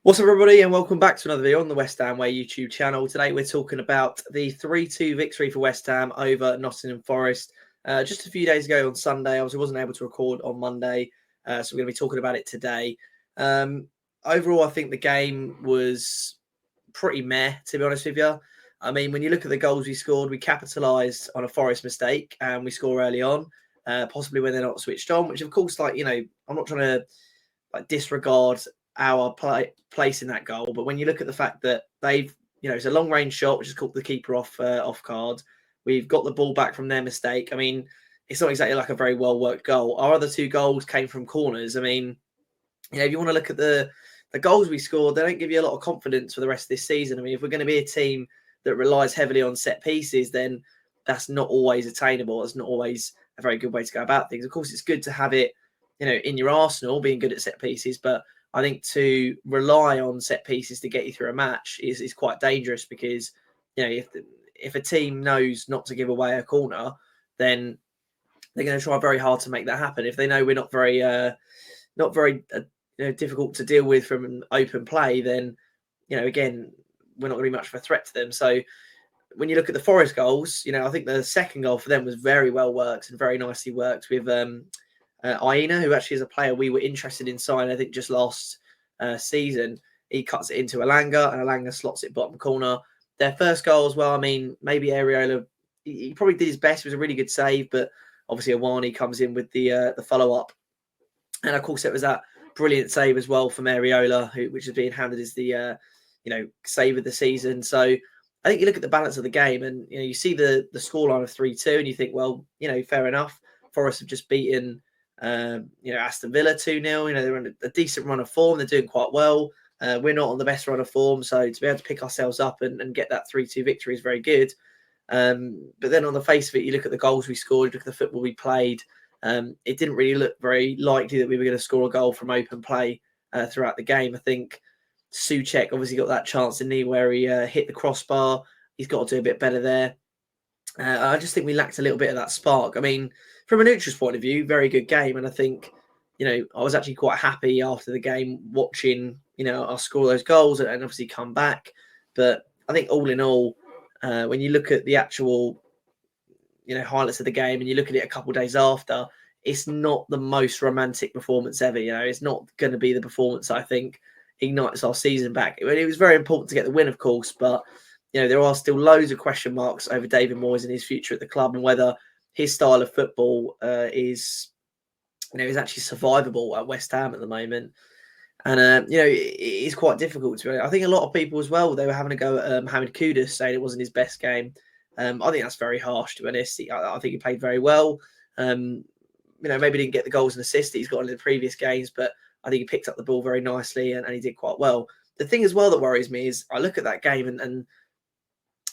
What's up, everybody, and welcome back to another video on the West Ham Way YouTube channel. Today we're talking about the 3-2 victory for West Ham over Nottingham Forest. Just a few days ago on Sunday, I wasn't able to record on Monday, so we're going to be talking about it today. Overall, I think the game was pretty meh, to be honest with you. I mean, when you look at the goals we scored, we capitalised on a Forest mistake and we score early on, possibly when they're not switched on, which of course, I'm not trying to disregard our place in that goal, but when you look at the fact that it's a long range shot which has caught the keeper off guard, we've got the ball back from their mistake. I mean, it's not exactly like a very well worked goal. Our other two goals came from corners. I mean, if you want to look at the goals we scored, they don't give you a lot of confidence for the rest of this season. I mean, if we're going to be a team that relies heavily on set pieces, then that's not always attainable. It's not always a very good way to go about things. Of course, it's good to have it, in your arsenal, being good at set pieces, but I think to rely on set pieces to get you through a match is quite dangerous because, if a team knows not to give away a corner, then they're going to try very hard to make that happen. If they know we're not very difficult to deal with from an open play, then, again, we're not going to be much of a threat to them. So when you look at the Forest goals, I think the second goal for them was very well worked and very nicely worked with Aina, who actually is a player we were interested in signing, I think, just last season. He cuts it into Alanga, and Alanga slots it bottom corner. Their first goal as well, I mean, maybe Areola, he probably did his best. It was a really good save, but obviously Awani comes in with the follow-up. And, of course, it was that brilliant save as well from Areola, which is being handed as the, save of the season. So I think you look at the balance of the game and, you see the scoreline of 3-2 and you think, well, fair enough. Forest have just beaten Aston Villa 2-0. They're on a decent run of form. They're doing quite well. We're not on the best run of form, so to be able to pick ourselves up and get that 3-2 victory is very good. But then on the face of it, you look at the goals we scored, you look at the football we played. It didn't really look very likely that we were going to score a goal from open play throughout the game. I think Souček obviously got that chance, didn't he, where he hit the crossbar. He's got to do a bit better there. I just think we lacked a little bit of that spark. I mean, from a neutral's point of view, very good game. And I think, I was actually quite happy after the game watching, us score those goals and obviously come back. But I think all in all, when you look at the actual, highlights of the game and you look at it a couple of days after, it's not the most romantic performance ever. It's not going to be the performance I think ignites our season back. It was very important to get the win, of course, but there are still loads of question marks over David Moyes and his future at the club and whether his style of football is actually survivable at West Ham at the moment. And, it is quite difficult to be honest. I think a lot of people as well, they were having a go at Mohamed Kudus, saying it wasn't his best game. I think that's very harsh, to be honest. I think he played very well. Maybe didn't get the goals and assists that he's got in the previous games, but I think he picked up the ball very nicely and he did quite well. The thing as well that worries me is I look at that game and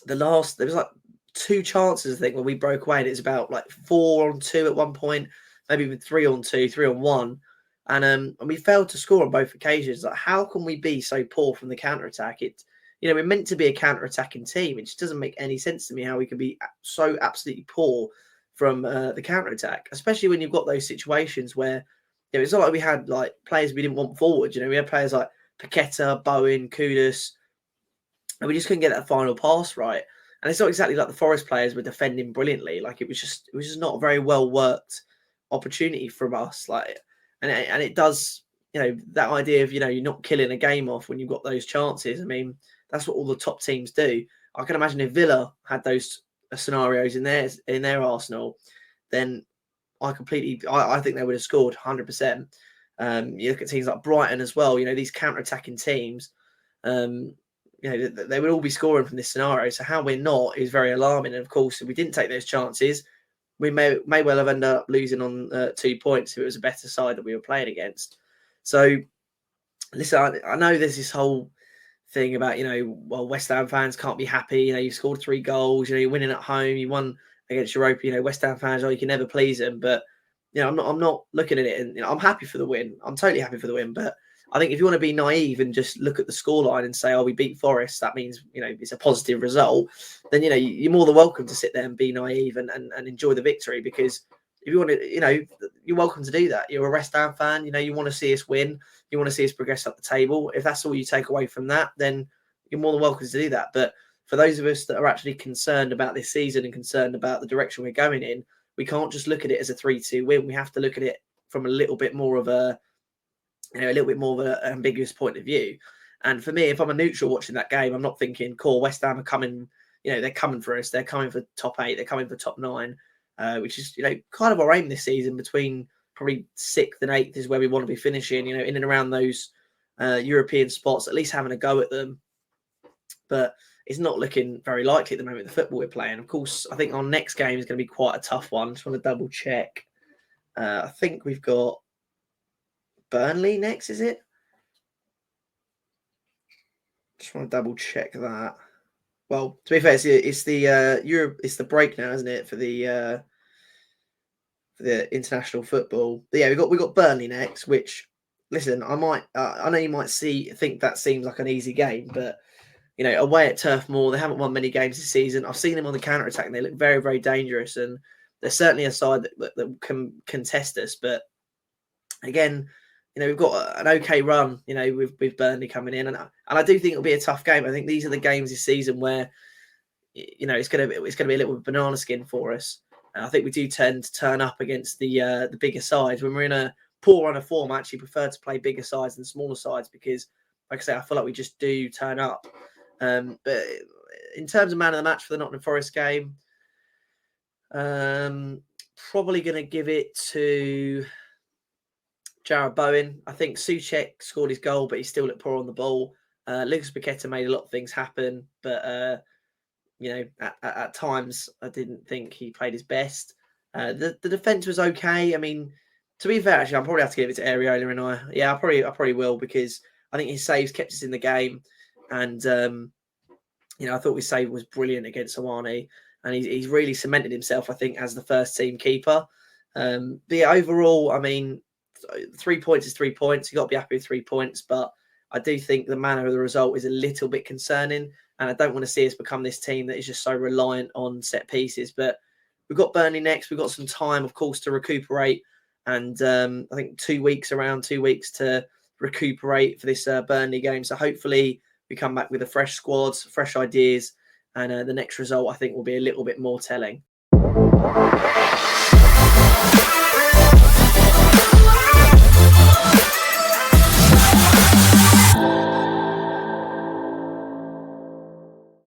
there was like two chances, I think, when we broke away. And it was about 4-on-2 at one point, maybe even 3-on-2, 3-on-1. And we failed to score on both occasions. How can we be so poor from the counter-attack? We're meant to be a counter-attacking team. It just doesn't make any sense to me how we can be so absolutely poor from the counter-attack, especially when you've got those situations where it's not like we had players we didn't want forward. We had players like Paqueta, Bowen, Kudus, and we just couldn't get that final pass right. And it's not exactly like the Forest players were defending brilliantly. It was just not a very well worked opportunity from us. And it does, that idea of you're not killing a game off when you've got those chances. I mean, that's what all the top teams do. I can imagine if Villa had those scenarios in their arsenal, then I think they would have scored 100%. You look at teams like Brighton as well. These counter-attacking teams. They would all be scoring from this scenario. So how we're not is very alarming. And of course, if we didn't take those chances, we may well have ended up losing on 2 points if it was a better side that we were playing against. So, listen, I know there's this whole thing about, West Ham fans can't be happy. You scored 3 goals, you're winning at home, you won against Europa. West Ham fans, you can never please them. But, I'm not looking at it and I'm happy for the win. I'm totally happy for the win. But I think if you want to be naive and just look at the scoreline and say, we beat Forest, that means, it's a positive result, then, you're more than welcome to sit there and be naive and enjoy the victory because if you want to, you're welcome to do that. You're a West Ham fan, you want to see us win, you want to see us progress up the table. If that's all you take away from that, then you're more than welcome to do that. But for those of us that are actually concerned about this season and concerned about the direction we're going in, we can't just look at it as a 3-2 win. We have to look at it from a little bit more of an ambiguous point of view. And for me, if I'm a neutral watching that game, I'm not thinking, "Core West Ham are coming. They're coming for us. They're coming for top 8. They're coming for top 9." Which is, kind of our aim this season. Between probably 6th and 8th is where we want to be finishing, in and around those European spots, at least having a go at them. But it's not looking very likely at the moment, the football we're playing. Of course, I think our next game is going to be quite a tough one. Just want to double check. I think we've got Burnley next, is it? Just want to double check that. Well, to be fair, it's the break now, isn't it, for the international football? But yeah, we got Burnley next. Which, listen, I know you might think that seems like an easy game, but away at Turf Moor, they haven't won many games this season. I've seen them on the counter attack, and they look very, very dangerous, and they're certainly a side that can contest us. But again, we've got an okay run, with Burnley coming in, and I do think it'll be a tough game. I think these are the games this season where, it's going to be a little bit banana skin for us. And I think we do tend to turn up against the bigger sides. When we're in a poor run of form, I actually prefer to play bigger sides than smaller sides because, like I say, I feel like we just do turn up. But in terms of man of the match for the Nottingham Forest game, probably going to give it to Jarrod Bowen. I think Souček scored his goal, but he still looked poor on the ball. Lucas Paqueta made a lot of things happen, but at times I didn't think he played his best. The defense was okay. I mean, to be fair, actually, I'll probably have to give it to Areola, and I probably will, because I think his saves kept us in the game, and I thought his save was brilliant against Awani, and he's really cemented himself, I think, as the first team keeper. But yeah, overall, I mean, 3 points is 3 points. You got to be happy with 3 points, but I do think the manner of the result is a little bit concerning, and I don't want to see us become this team that is just so reliant on set pieces. But we've got Burnley next. We've got some time, of course, to recuperate, and I think 2 weeks to recuperate for this Burnley game. So hopefully we come back with a fresh squad, fresh ideas, and the next result I think will be a little bit more telling.